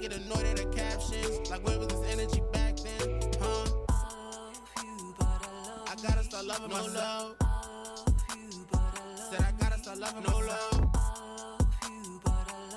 get annoyed at the captions. Like, where was this energy back then? Huh? I gotta start loving myself. Said I gotta start loving myself.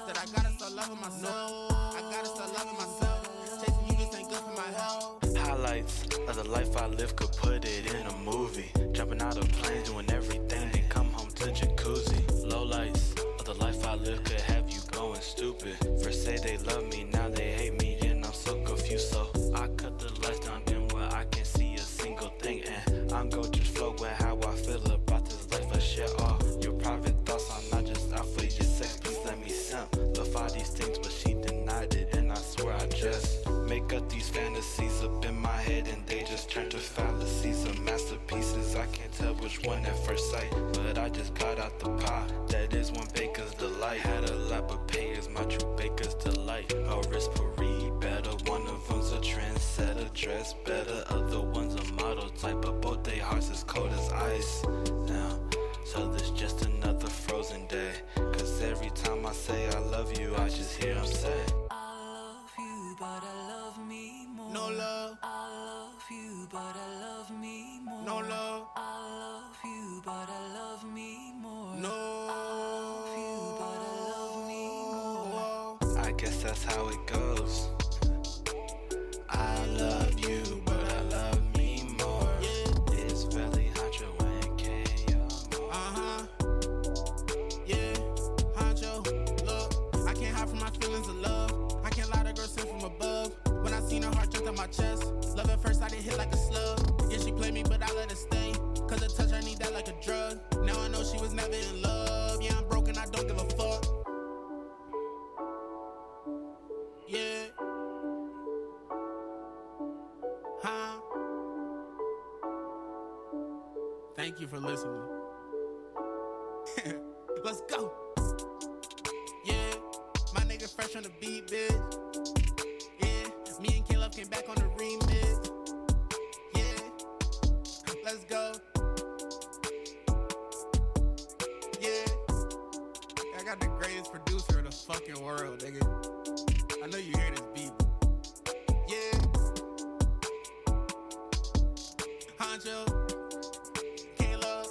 Said I gotta start loving myself. I gotta start loving myself. Chasing you just ain't good for my health. Highlights of the life I live, could put it in a movie. Jumping out of planes, doing everything, then come home to jacuzzi. Lowlights of the life I live could have you going stupid. First say they love me, now they hate me, and I'm so confused. So I cut the lights down dim where I can't see a single thing, and I'm go just flow with how I feel about this life. I share all your private thoughts. I'm not just out for your sex, please let me simp. Love all these things, but she denied it, and I swear I just make up these fantasies up in my head, and they just turn to fallacies of masterpieces. I can't tell which one at first sight, but I just got out the pie. That is one baker's delight. Had a lot, but pay is my true baker's delight. A Paris better, one of them's a trendsetter, dress better. Other one's a model type, but both they hearts as cold as ice. Now, so this just another frozen day. Cause every time I say I love you, I just hear them say, but I love me more. No love. I love you, but I love me more. No love. I love you, but I love me more. No. I love you, but I love me more. I guess that's how it goes. I love you, but I love me more. Yeah. It's Valley Honcho and KO. Yeah. Honcho, look, I can't hide from my feelings of love. I can't lie to girl sent from above. When I seen her heart jumped on my chest, love at first I didn't hit like a slug. Yeah, she played me, but I let her stay. Cause the touch, I need that like a drug. Now I know she was never in love. Yeah, I'm broken, I don't give a fuck. Yeah. Huh? Thank you for listening. Let's go. Yeah, my nigga fresh on the beat, bitch. Yeah, me and Caleb came back on the remix. Yeah, let's go. Yeah, I got the greatest producer in the fucking world, nigga. I know you hear this beat. Yeah, Honcho, Caleb,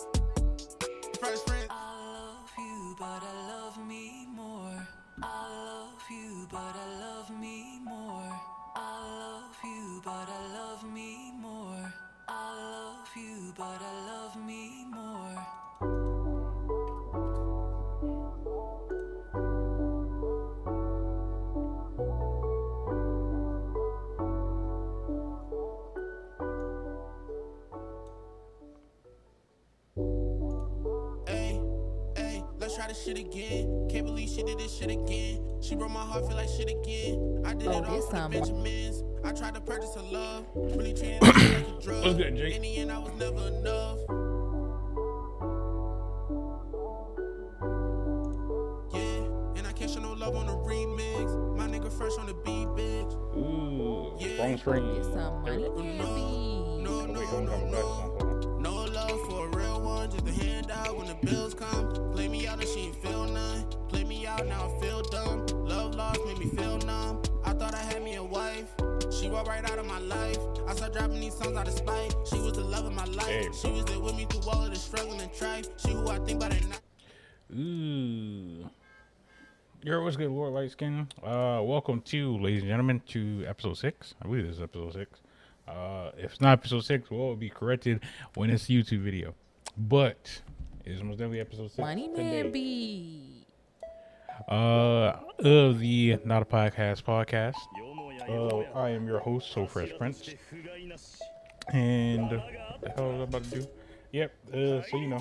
Fresh Prince. I love you, but I love me more. I love you, but I love me more. I love you, but I love me more. I love you, but I love me more. Let's try this shit again. Can't believe she did this shit again. She broke my heart, feel like shit again. I did it all for the Benjamins. I tried to purchase her love, really treated her like a drug. What's good, Jake? In the end, I was never enough. Yeah, and I can't show no love on the remix. My nigga fresh on the beat, bitch. Ooh, Yeah. wrong screen. Get some money, No, baby. no, no, no, no. No love for a real one, just a handout when the bills come. Play me out and she ain't feel none. Play me out, now I feel dumb. Love lost made me feel numb. I thought I had me a wife. She walked right out of my life. I started dropping these songs out of spite. She was the love of my life. Hey. She was there with me through all of the struggle and strife. She who I think about at night. Ooh. Yo, what's good, Lord Light Skin? Welcome to, ladies and gentlemen, to episode 6. I believe this is episode 6. If it's not episode 6, well, it'll be corrected when it's a YouTube video. But it's most definitely episode 6. Money, today. baby. Of the Not a Podcast podcast. I am your host, So Fresh Prince. And the hell was I about to do? Yep, so you know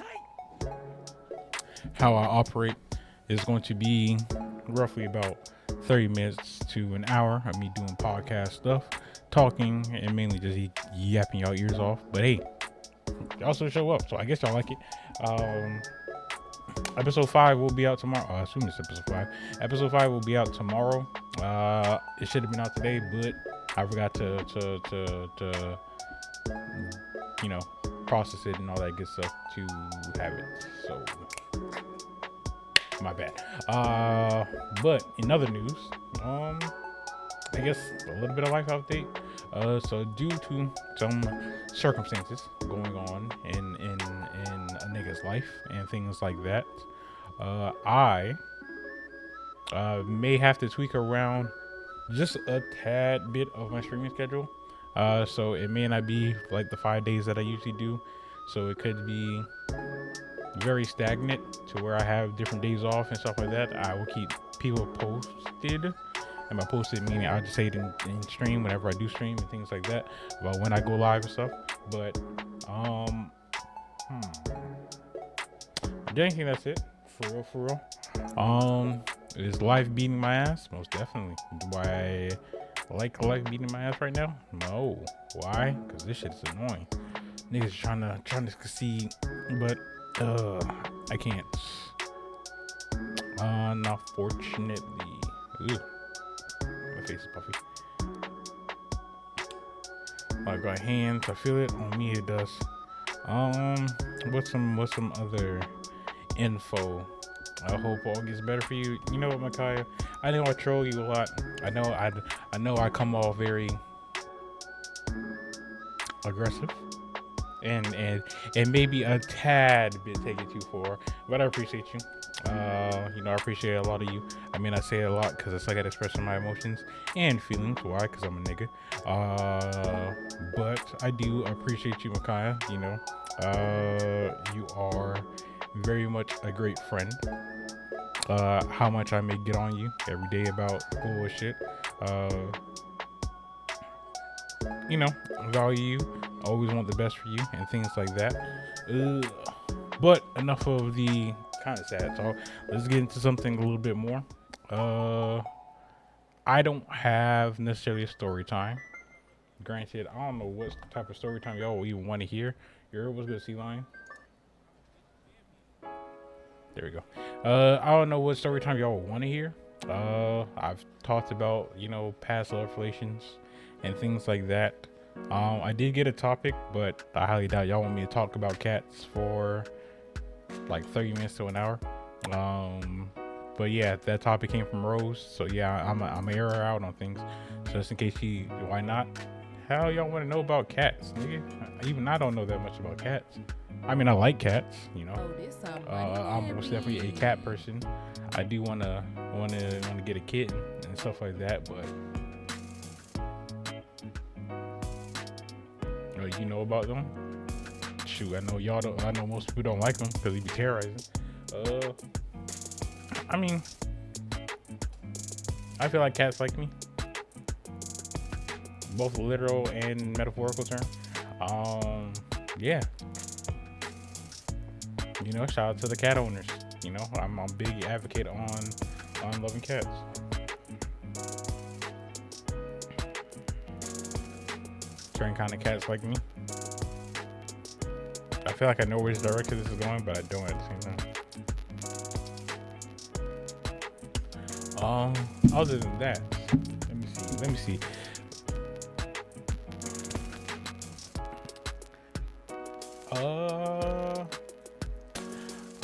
how I operate is going to be roughly about 30 minutes to an hour of me doing podcast stuff, talking, and mainly just yapping y'all ears off. But hey, y'all also show up, so I guess y'all like it. Episode 5 will be out tomorrow. I assume it's episode 5. Episode 5 will be out tomorrow. It should have been out today, but I forgot to you know, process it and all that good stuff to have it. So my bad. But in other news, I guess a little bit of life update. So due to some circumstances going on in a nigga's life and things like that, I may have to tweak around just a tad bit of my streaming schedule. So it may not be like the 5 days that I usually do. So it could be very stagnant to where I have different days off and stuff like that. I will keep people posted. And by posted meaning I'll just say it in stream whenever I do stream and things like that about when I go live and stuff. But I don't think that's it. For real. Is life beating my ass? Most definitely. Do I like life beating my ass right now? No. Why? Because this shit is annoying. Niggas trying to succeed, but I can't. Unfortunately. Ugh. My face is puffy. I got hands. I feel it on me. It does. What's some other info? I hope all gets better for you. You know what, Micaiah? I know I troll you a lot. I know I come off very aggressive and maybe a tad bit taken too far, but I appreciate you. I appreciate a lot of you. I mean, I say it a lot because it's like I express my emotions and feelings. Why? Because I'm a nigga. But I do appreciate you, Micaiah. You are very much a great friend. How much I may get on you every day about bullshit. Value you, always want the best for you and things like that. But enough of the kind of sad talk. Let's get into something a little bit more. I don't have necessarily a story time. Granted, I don't know what type of story time y'all even want to hear. What's good, Sea Lion? There we go. I don't know what story time y'all want to hear. I've talked about, past love relations and things like that. I did get a topic, but I highly doubt y'all want me to talk about cats for like 30 minutes to an hour. But yeah, that topic came from Rose. So yeah, I'm a air her out on things. So just in case why not? How y'all want to know about cats, nigga? Even I don't know that much about cats. I mean, I like cats, I'm most definitely a cat person. I do wanna get a kitten and stuff like that, but you know about them? Shoot, I know y'all don't. I know most people don't like them because he be terrorizing. I mean, I feel like cats like me, both literal and metaphorical term. Yeah. Shout out to the cat owners. I'm a big advocate on loving cats. Certain kind of cats like me. I feel like I know which direction this is going, but I don't at the same time. Other than that, let me see.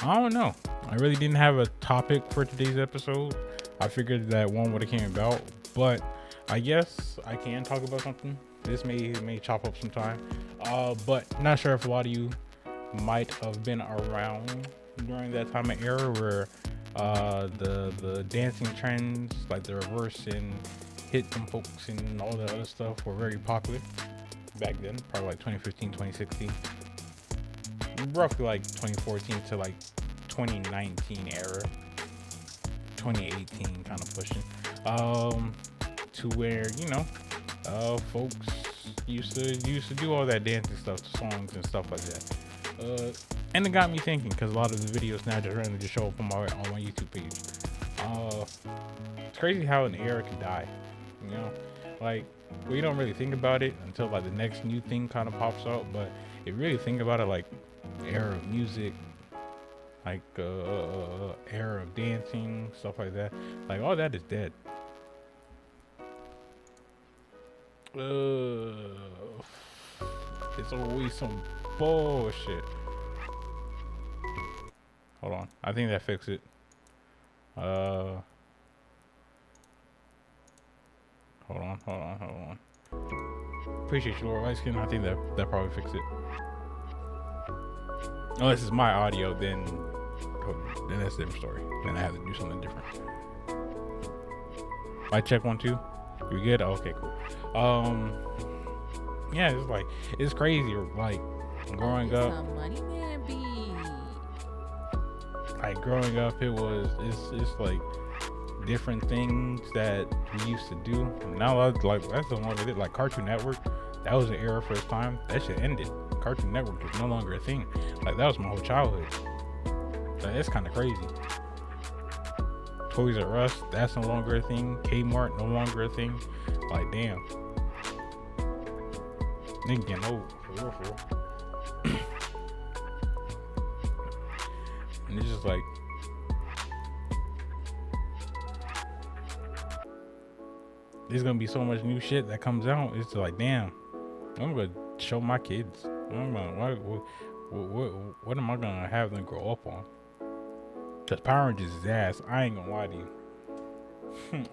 I don't know. I really didn't have a topic for today's episode. I figured that one would have came about, but I guess I can talk about something. This may chop up some time. But not sure if a lot of you might have been around during that time of era where the dancing trends, like the reverse and hit them folks and all that other stuff, were very popular back then, probably like 2015, 2016, roughly like 2014 to like 2019 era, 2018 kind of pushing, to where folks used to do all that dancing stuff, songs and stuff like that. And it got me thinking, because a lot of the videos now just randomly just show up on my YouTube page. It's crazy how an era can die. Like we don't really think about it until like the next new thing kind of pops out. But if you really think about it, like era of music, like era of dancing, stuff like that, like all that is dead. It's always some bullshit. Hold on, I think that fixed it. Hold Hold on. Appreciate you, Lord Light Skin. I think that probably fixed it. Unless it's my audio, then that's a different story. Then I have to do something different. I check 1 2. We good? Oh, okay, cool. Yeah, it's like it's crazy. Like growing up, Some money, man, be. like growing up, it's like different things that we used to do. Now like that's the one that did like Cartoon Network. That was an era for its time. That shit ended. Cartoon Network is no longer a thing. Like that was my whole childhood. Like, that's kind of crazy. Toys R Us, that's no longer a thing. Kmart, no longer a thing. Like damn, nigga getting old for real. And it's just like there's gonna be so much new shit that comes out. It's like damn, I'm gonna show my kids. What am I gonna have them grow up on? Cause Power Rangers is ass. I ain't gonna lie to you.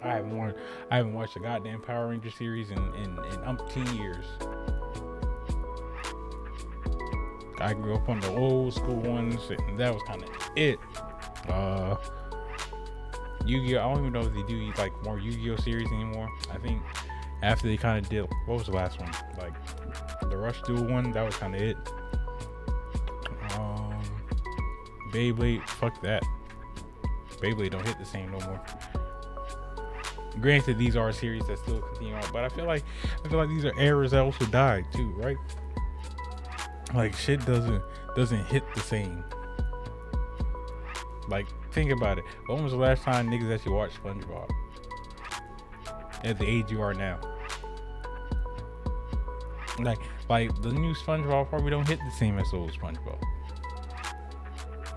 I haven't watched a goddamn Power Ranger series in umpteen years. I grew up on the old school ones, and that was kind of it. Yu-Gi-Oh! I don't even know if they do like more Yu-Gi-Oh! Series anymore. I think after they kind of did, what was the last one? Like the Rush Duel one. That was kind of it. Beyblade, fuck that. Beyblade don't hit the same no more. Granted, these are series that still continue on, but I feel like these are eras that also died too, right? Like shit doesn't hit the same. Like think about it. When was the last time niggas actually watched SpongeBob? At the age you are now. Like the new SpongeBob probably don't hit the same as old SpongeBob.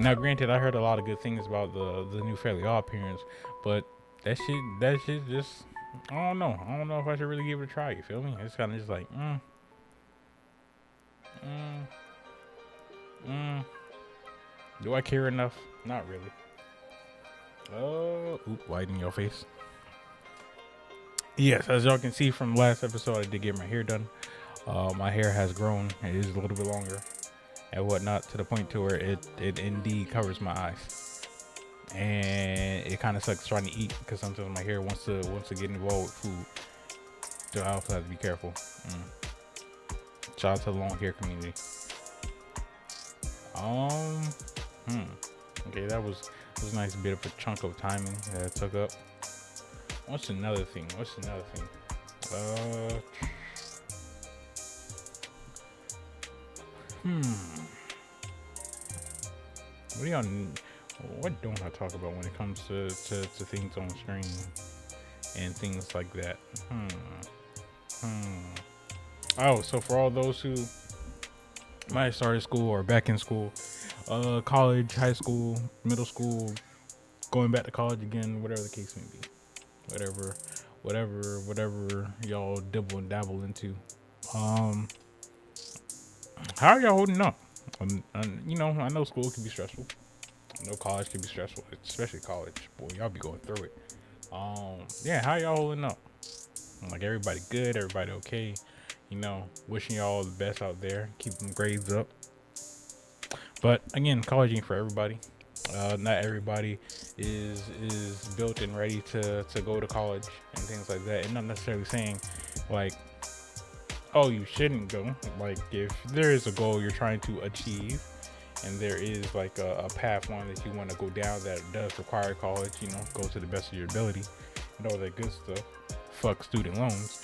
Now, granted, I heard a lot of good things about the new Fairly Odd Parents, but that shit just I don't know if I should really give it a try. You feel me? It's kind of just like do I care enough? Not really. Oh, light in your face. Yes, as y'all can see from the last episode, I did get my hair done. My hair has grown. It is a little bit longer and whatnot, to the point to where it indeed covers my eyes, and it kind of sucks trying to eat because sometimes my hair wants to get involved with food, so I also have to be careful. Shout out to the long hair community. Okay, that was a nice bit of a chunk of timing that I took up. What's another thing? What don't I talk about when it comes to things on screen and things like that? Oh, so for all those who might have started school or back in school, college, high school, middle school, going back to college again, whatever the case may be, whatever y'all dibble and dabble into. How are y'all holding up? You know, I know school can be stressful. I know college can be stressful, especially college. Boy, y'all be going through it. Yeah, how y'all holding up? Like everybody good, everybody okay. You know, wishing y'all the best out there. Keep them grades up. But again, college ain't for everybody. Not everybody is built and ready to go to college and things like that. And not necessarily saying like, oh, you shouldn't go. Like if there is a goal you're trying to achieve, and there is like a path one that you want to go down that does require college, you know, go to the best of your ability and all that good stuff. Fuck student loans.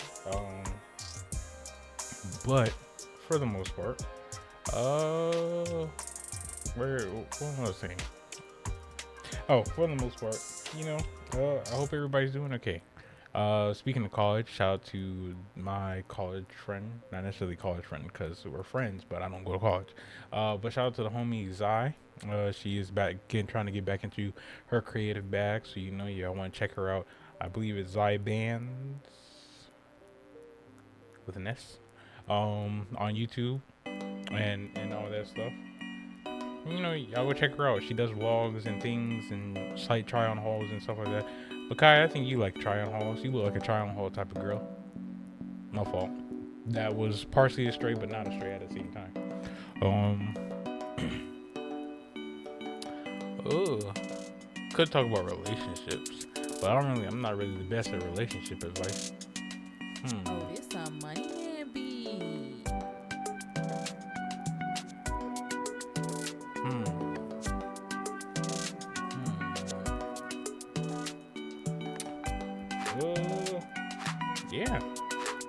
But for the most part, what was I saying? Oh, for the most part, you know, I hope everybody's doing okay. Speaking of college, shout out to my college friend, not necessarily college friend because we're friends, but I don't go to college. But shout out to the homie Zai. She is back again, trying to get back into her creative bag. So, you know, y'all want to check her out. I believe it's Zai Bands with an S, on YouTube and all that stuff. You know, y'all go check her out. She does vlogs and things and site try on hauls and stuff like that. But Kai, I think you like try-on hauls. You look like a try-on haul type of girl. My fault. That was partially a stray, but not a stray at the same time. Um, oh, could talk about relationships, but I'm not really the best at relationship advice. Oh, this some money man beat. Hmm. Yeah.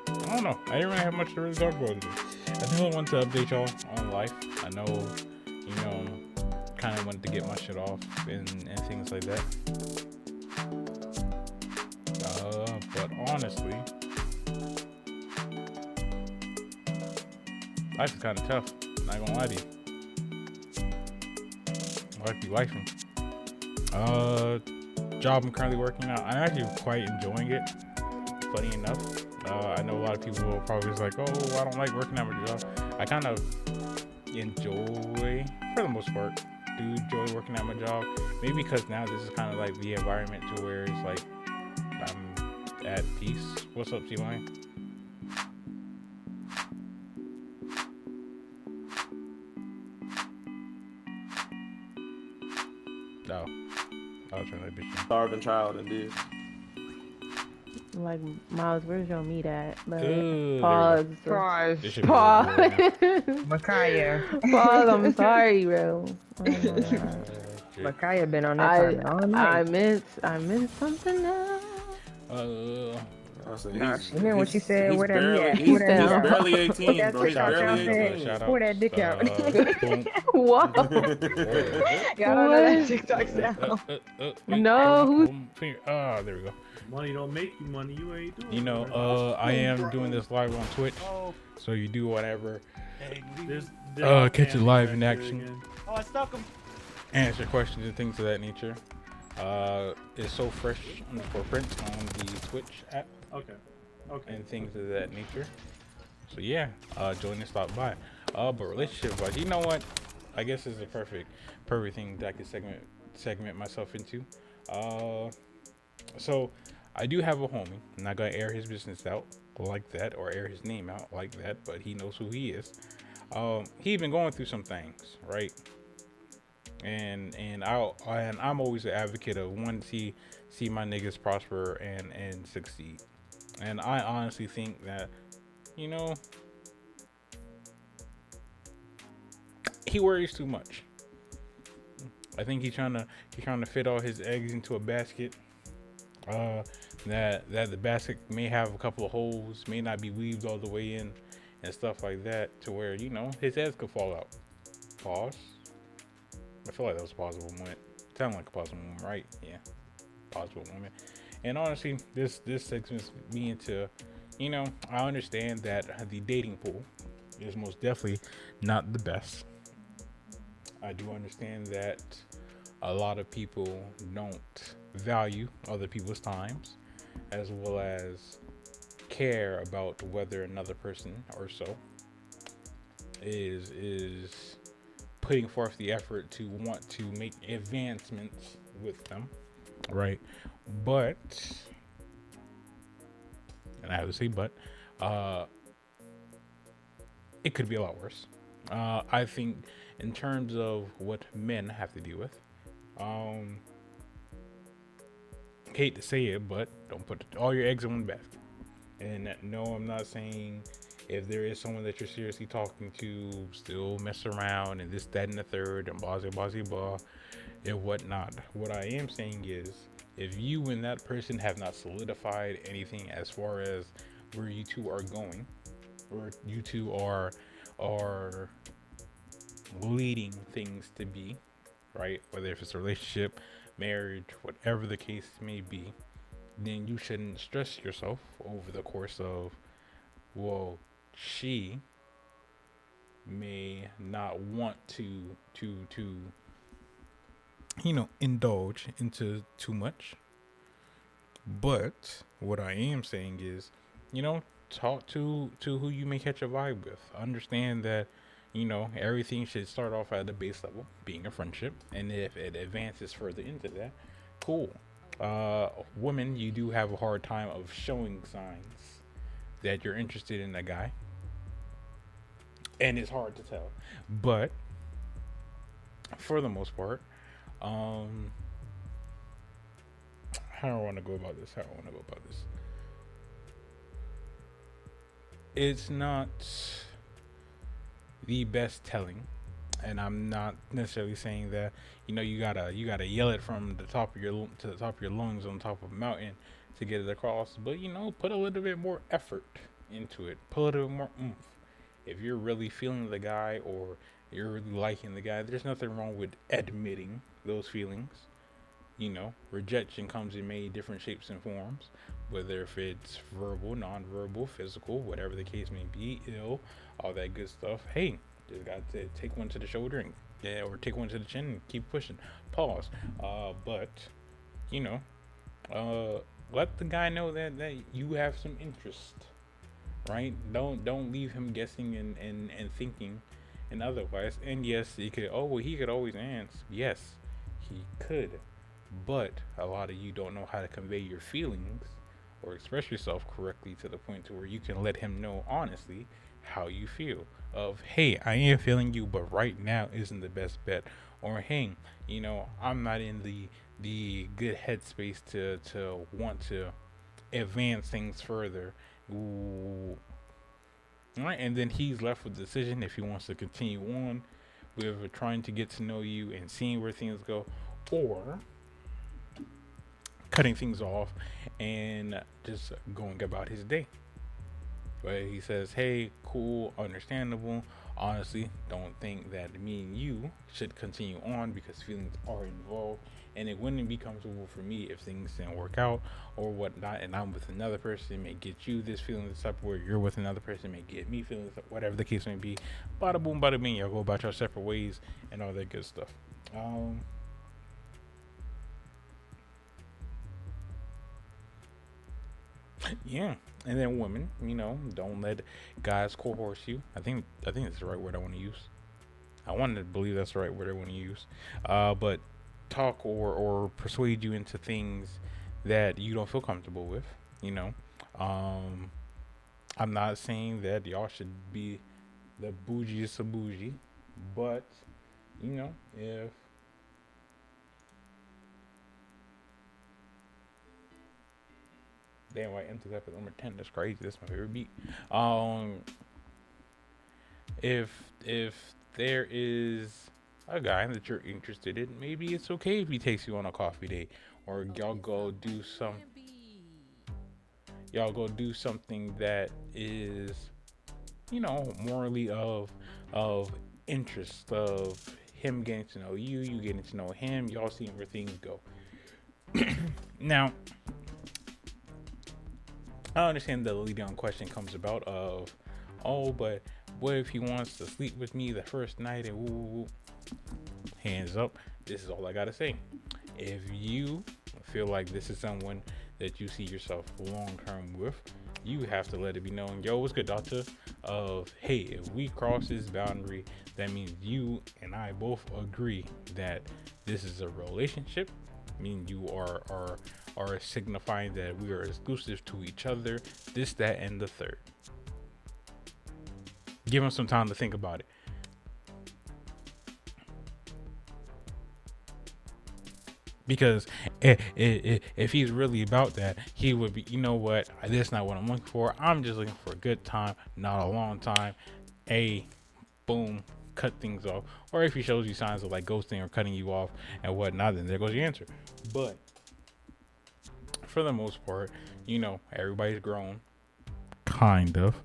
I don't know. I didn't really have much to really talk about today. I think I wanted to update y'all on life. I know, kind of wanted to get my shit off and things like that. But honestly, life is kind of tough. Not gonna lie to you. Life be lifing. Job I'm currently working on. I'm actually quite enjoying it. Funny enough, I know a lot of people will probably be like, "Oh, I don't like working at my job." I kind of enjoy, for the most part, do enjoy working at my job. Maybe because now this is kind of like the environment to where it's like I'm at peace. What's up, T-Line? Oh, I'll turn that bitch on. Starving child, indeed. Like, Miles, where's your meat at? But Ooh, pause. Pause. It should be Pause. over right Micaiah. Pause. I'm sorry, bro. Oh my God. Micaiah been on that time all night. I meant something else. I said, You hear what she said? He's Where that barely, meat at? he's, Where that he's meat at? barely 18, That bro. He's TikTok barely sound 18. said, pour that dick out. Whoa. Y'all don't know that TikTok sound. No, who? There we go. Money don't make you money. You ain't doing it. I am doing this live on Twitch, so you do whatever. There's Catch it live in back there action. again. Oh, I stuck him. Answer questions and things of that nature. It's so fresh _ Prince on the Twitch app Okay. and things of that nature. So yeah, join and stop by. But relationship wise, you know what? I guess it's a perfect thing that I could segment myself into. So I do have a homie. I'm not gonna air his business out like that or air his name out like that, but he knows who he is. He been going through some things, right? And I'm always an advocate of one see my niggas prosper and succeed. And I honestly think that, he worries too much. I think he's trying to fit all his eggs into a basket. That the basket may have a couple of holes, may not be weaved all the way in, and stuff like that, to where his eggs could fall out. Pause. I feel like that was a possible moment. Sounded like a possible moment, right? Yeah, possible moment. And honestly, this segments me into, I understand that the dating pool is most definitely not the best. I do understand that a lot of people don't value other people's times, as well as care about whether another person or so is putting forth the effort to want to make advancements with them, right? But, and I have to say but, it could be a lot worse. I think in terms of what men have to deal with, hate to say it, but don't put all your eggs in one basket. And no, I'm not saying if there is someone that you're seriously talking to, still mess around and this, that, and the third, and blah, blah, blah, blah, and whatnot. What I am saying is, if you and that person have not solidified anything as far as where you two are going, or you two are leading things to be, right? Whether if it's a relationship, marriage, whatever the case may be, then you shouldn't stress yourself over the course of, well, she may not want to indulge into too much. But what I am saying is, talk to who you may catch a vibe with. Understand that, everything should start off at the base level, being a friendship, and if it advances further into that, cool. Women, you do have a hard time of showing signs that you're interested in that guy, and it's hard to tell. But for the most part, um, how do I want to go about this? It's not the best telling, and I'm not necessarily saying that you gotta yell it from the top of your to the top of your lungs on top of a mountain to get it across. But put a little bit more effort into it. Put a little bit more oomph. If you're really feeling the guy or you're really liking the guy, there's nothing wrong with admitting those feelings. Rejection comes in many different shapes and forms, whether if it's verbal, non-verbal, physical, whatever the case may be, ill, all that good stuff. Hey, just got to take one to the shoulder and or take one to the chin and keep pushing. Pause. But you know, let the guy know that you have some interest, right? Don't leave him guessing and thinking and otherwise. And yes, he could. Oh well, he could always answer. Yes, he could. But a lot of you don't know how to convey your feelings or express yourself correctly to the point to where you can let him know honestly how you feel. Of hey, I am feeling you, but right now isn't the best bet. Or hey, I'm not in the good headspace to want to advance things further. Ooh. Right, and then he's left with the decision if he wants to continue on with trying to get to know you and seeing where things go, or cutting things off and just going about his day. But he says, hey, cool, understandable. Honestly, don't think that me and you should continue on because feelings are involved. And it wouldn't be comfortable for me if things didn't work out or whatnot. And I'm with another person, it may get you this feeling this type where you're with another person, it may get me feeling this, whatever the case may be. Bada boom, bada bing, y'all go about your separate ways and all that good stuff. Yeah, and then women, don't let guys coerce you. I think that's the right word I want to use. I wanted to believe that's the right word I want to use. But talk or persuade you into things that you don't feel comfortable with. You know, um, I'm not saying that y'all should be the bougiest of bougie, but if damn, I emptied that for number 10. That's crazy. That's my favorite beat. Um, if there is a guy that you're interested in, maybe it's okay if he takes you on a coffee date, or y'all go do something that is, morally of interest, of him getting to know you, you getting to know him, y'all seeing where things go. Now, I understand the lead on question comes about of, oh, but what if he wants to sleep with me the first night and woo. Hands up, this is all I gotta say. If you feel like this is someone that you see yourself long term with, you have to let it be known, yo, what's good, doctor? Of hey, if we cross this boundary, that means you and I both agree that this is a relationship. I mean, you are signifying that we are exclusive to each other, this, that, and the third. Give him some time to think about it. Because if he's really about that, he would be, you know what, this is not what I'm looking for. I'm just looking for a good time, not a long time. Boom, cut things off. Or if he shows you signs of like ghosting or cutting you off and whatnot, then there goes your answer. But for the most part, everybody's grown, kind of,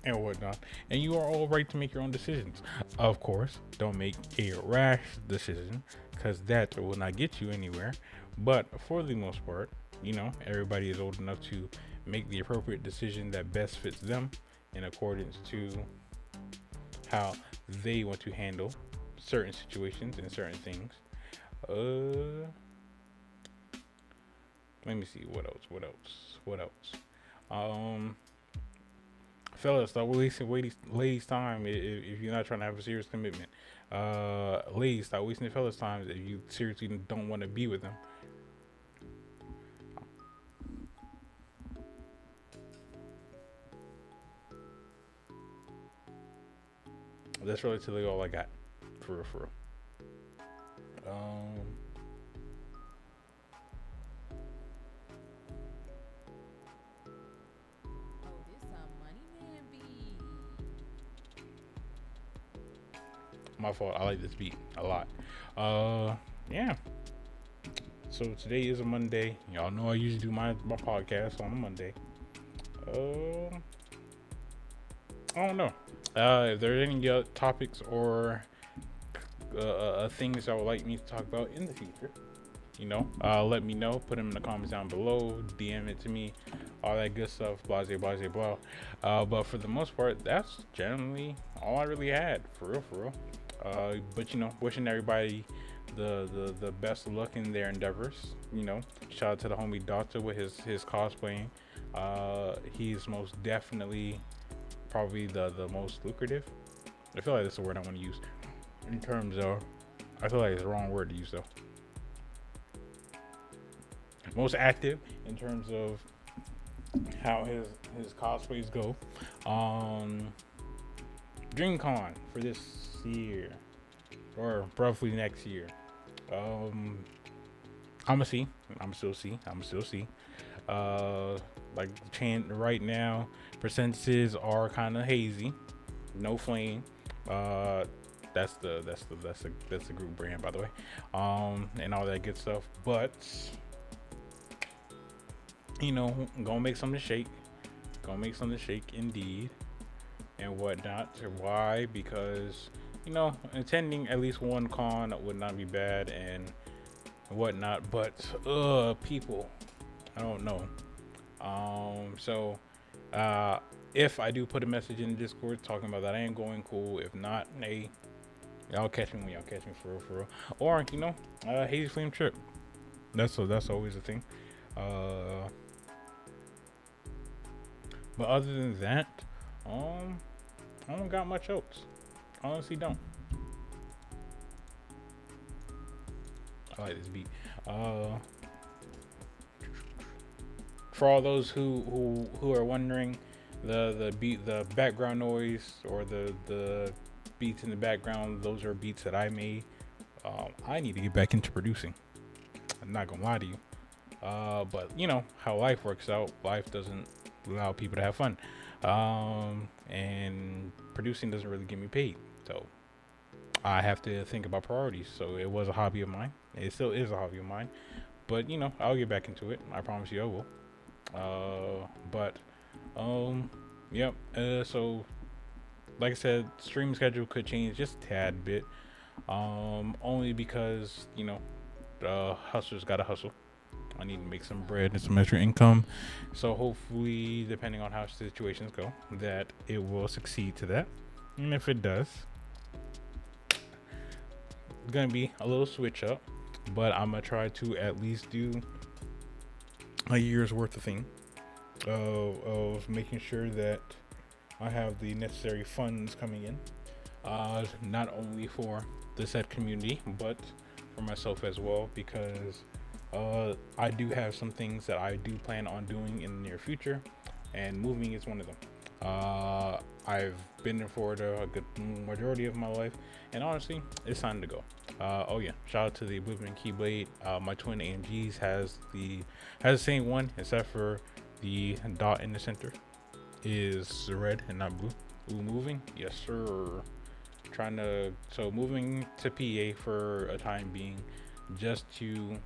and whatnot, and you are all right to make your own decisions. Of course, don't make a rash decision, because that will not get you anywhere. But for the most part, everybody is old enough to make the appropriate decision that best fits them in accordance to how they want to handle certain situations and certain things. Let me see what else. fellas, stop wasting ladies' time if you're not trying to have a serious commitment. Ladies, stop wasting the fellas' time if you seriously don't want to be with them. That's relatively all I got, for real, for real. Oh, this some money man beat. My fault. I like this beat a lot. Yeah. So today is a Monday. Y'all know I usually do my podcast on a Monday. I don't know. If there's any topics or things I would like me to talk about in the future, let me know. Put them in the comments down below. DM it to me. All that good stuff. Blase, blase, blah. But for the most part, that's generally all I really had. For real, for real. But wishing everybody the best of luck in their endeavors. Shout out to the homie Doctor with his cosplaying. He's most definitely probably the most lucrative. I feel like that's the word I want to use. In terms of, I feel like it's the wrong word to use though. Most active in terms of how his cosplays go. DreamCon for this year, or roughly next year. I'ma still see. Like right now, percentages are kind of hazy. No flame. That's the group brand, by the way. And all that good stuff. But gonna make something shake. Indeed. And whatnot. Why? Because attending at least one con would not be bad and whatnot. But people, I don't know. So if I do put a message in the Discord talking about that, I ain't going, cool. If not, hey, y'all catch me when y'all catch me, for real. Or Hazy Flame trip. That's always a thing. But other than that, I don't got much else. Honestly, don't. I like this beat. For all those who are wondering, the beat, the background noise, or the beats in the background, those are beats that I made. I need to get back into producing. I'm not gonna lie to you. But how life works out. Life doesn't allow people to have fun. And producing doesn't really get me paid. So I have to think about priorities. So it was a hobby of mine. It still is a hobby of mine. But I'll get back into it. I promise you I will. Yep. So like I said, stream schedule could change just a tad bit. Only because hustlers gotta hustle. I need to make some bread and some extra income. So hopefully, depending on how situations go, that it will succeed to that. And if it does, it's gonna be a little switch up, but I'm gonna try to at least do a year's worth of thing of making sure that I have the necessary funds coming in, not only for the said community, but for myself as well, because I do have some things that I do plan on doing in the near future, and moving is one of them. I've been in Florida a good majority of my life, and honestly, it's time to go. Oh yeah, shout out to the Oblivion Keyblade. My twin AMGs has the same one, except for the dot in the center is red and not blue. Ooh, moving, yes sir. Moving to PA for a time being, just to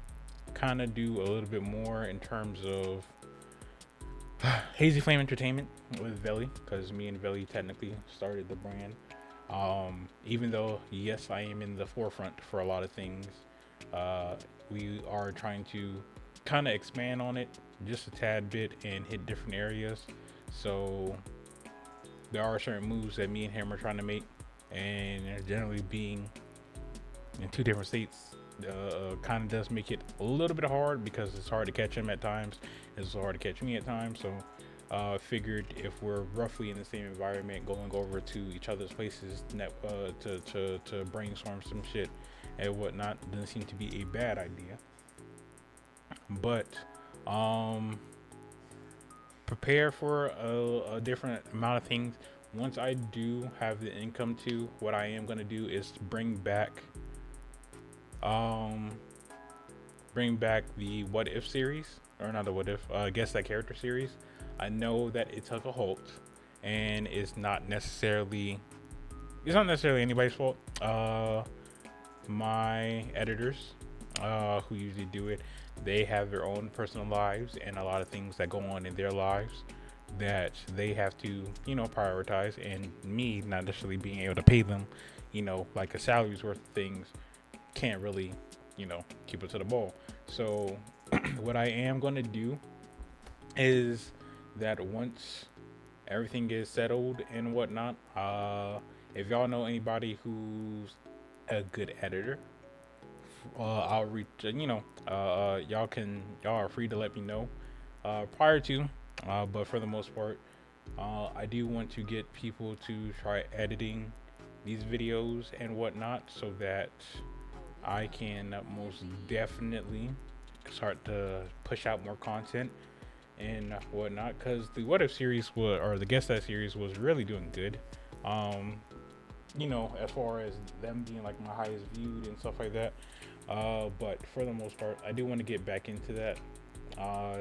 kind of do a little bit more in terms of Hazy Flame Entertainment with Veli, because me and Veli technically started the brand. Even though yes, I am in the forefront for a lot of things, we are trying to kind of expand on it just a tad bit and hit different areas. So there are certain moves that me and him are trying to make, and generally being in two different states kind of does make it a little bit hard, because it's hard to catch him at times, it's hard to catch me at times. So figured if we're roughly in the same environment, going over to each other's places to brainstorm some shit and whatnot doesn't seem to be a bad idea. But prepare for a different amount of things. Once I do have the income to, what I am gonna do is bring back the What If series, or not the What If, Guess That Character series. I know that it took a halt, and it's not necessarily anybody's fault. My editors, who usually do it, they have their own personal lives and a lot of things that go on in their lives that they have to, prioritize. And me not necessarily being able to pay them, like a salary's worth of things, can't really, keep it to the ball. So what I am going to do is that once everything is settled and whatnot, if y'all know anybody who's a good editor, I'll reach, y'all are free to let me know prior to, but for the most part, I do want to get people to try editing these videos and whatnot so that I can most definitely start to push out more content and whatnot, because the What If series or the Guess That series was really doing good. As far as them being like my highest viewed and stuff like that. But for the most part, I do want to get back into that.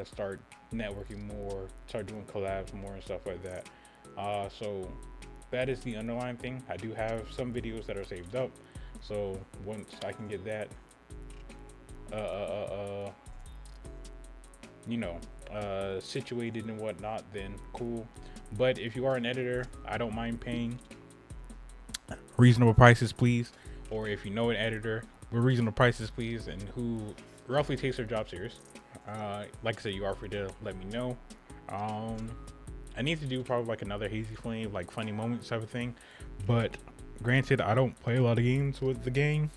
Start networking more, start doing collabs more and stuff like that. So that is the underlying thing. I do have some videos that are saved up. So once I can get that, situated and whatnot, then cool. But if you are an editor, I don't mind paying reasonable prices, please. Or if you know an editor with reasonable prices, please, and who roughly takes their job serious, like I said, you are free to let me know. I need to do probably like another Hazy Flame, like funny moments type of thing. But granted, I don't play a lot of games with the game,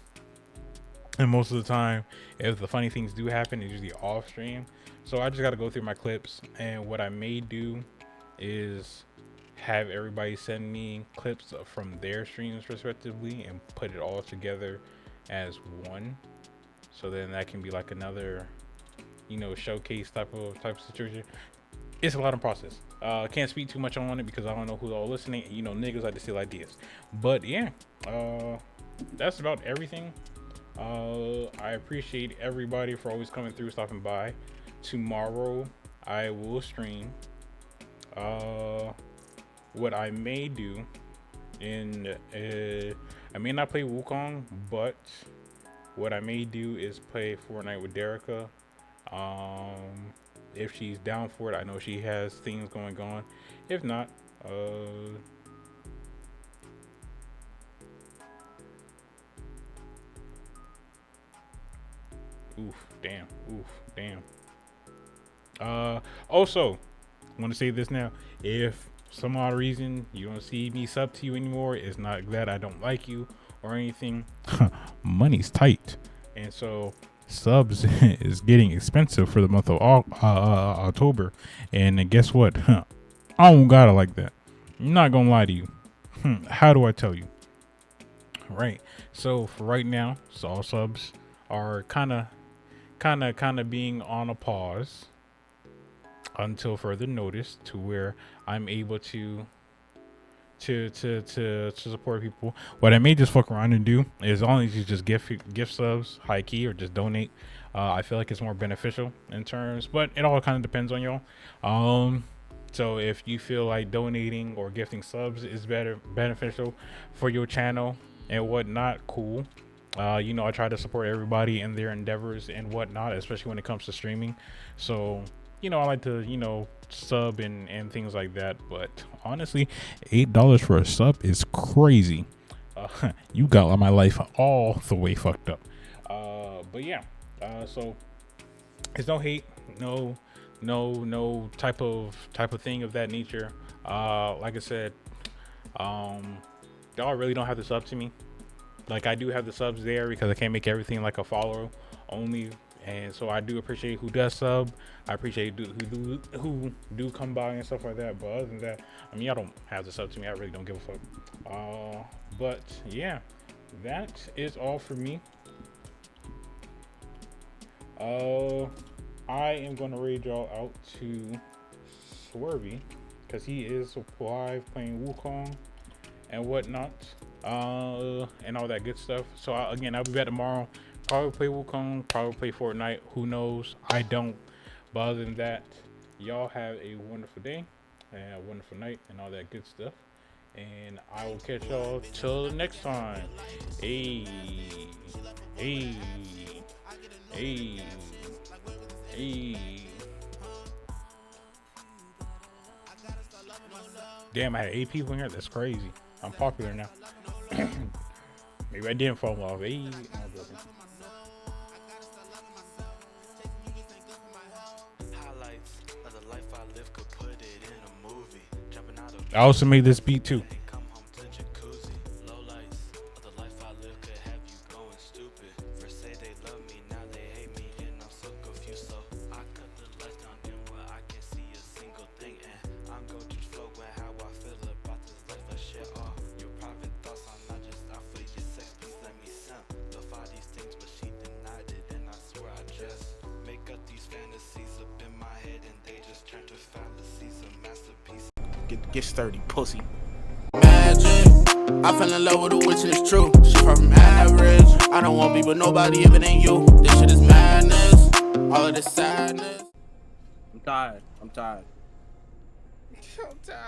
and most of the time, if the funny things do happen, it's usually off stream. So I just got to go through my clips, and what I may do is have everybody send me clips from their streams respectively and put it all together as one. So then that can be like another, showcase type of situation. It's a lot of process. Can't speak too much on it because I don't know who's all listening. Niggas like to steal ideas. But yeah, that's about everything. I appreciate everybody for always coming through, stopping by. Tomorrow I will stream. What I may do I may not play Wukong, but what I may do is play Fortnite with Derica. If she's down for it, I know she has things going on. If not, damn. Also, I want to say this now. If some odd reason you don't see me sub to you anymore, it's not that I don't like you or anything. Money's tight, and so subs is getting expensive for the month of October. And guess what? I don't got it like that. I'm not gonna lie to you. How do I tell you? Right. So for right now, all subs are kind of being on a pause until further notice, to where I'm able to support people. What I may just fuck around and do is, as long as you just gift subs high key or just donate, I feel like it's more beneficial in terms, but it all kind of depends on y'all. So if you feel like donating or gifting subs is beneficial for your channel and whatnot, cool. I try to support everybody in their endeavors and whatnot, especially when it comes to streaming. So I like to, sub and things like that. But honestly, $8 for a sub is crazy. You got my life all the way fucked up. But yeah, so it's no hate, no type of thing of that nature. Like I said, y'all really don't have to sub to me. Like, I do have the subs there because I can't make everything like a follower only And so I do appreciate who does sub. I appreciate who do come by and stuff like that. But other than that, I mean, y'all don't have to sub to me. I really don't give a fuck. But yeah, that is all for me. I am gonna raid y'all out to Swervy because he is live playing Wukong and whatnot, and all that good stuff. So again, I'll be back tomorrow. Probably play Wukong, probably play Fortnite. Who knows? I don't. But other than that, y'all have a wonderful day and a wonderful night and all that good stuff. And I will catch y'all till next time. Hey, hey, hey, hey. Damn, I had 8 people in here. That's crazy. I'm popular now. Maybe I didn't fall off. Hey, I'm joking. I also made this beat too. Get sturdy, pussy. Magic. I fell in love with a witch and it's true. She far from average. I don't want to be with nobody if it ain't you. This shit is madness. All of this sadness. I'm tired. I'm tired. I'm tired.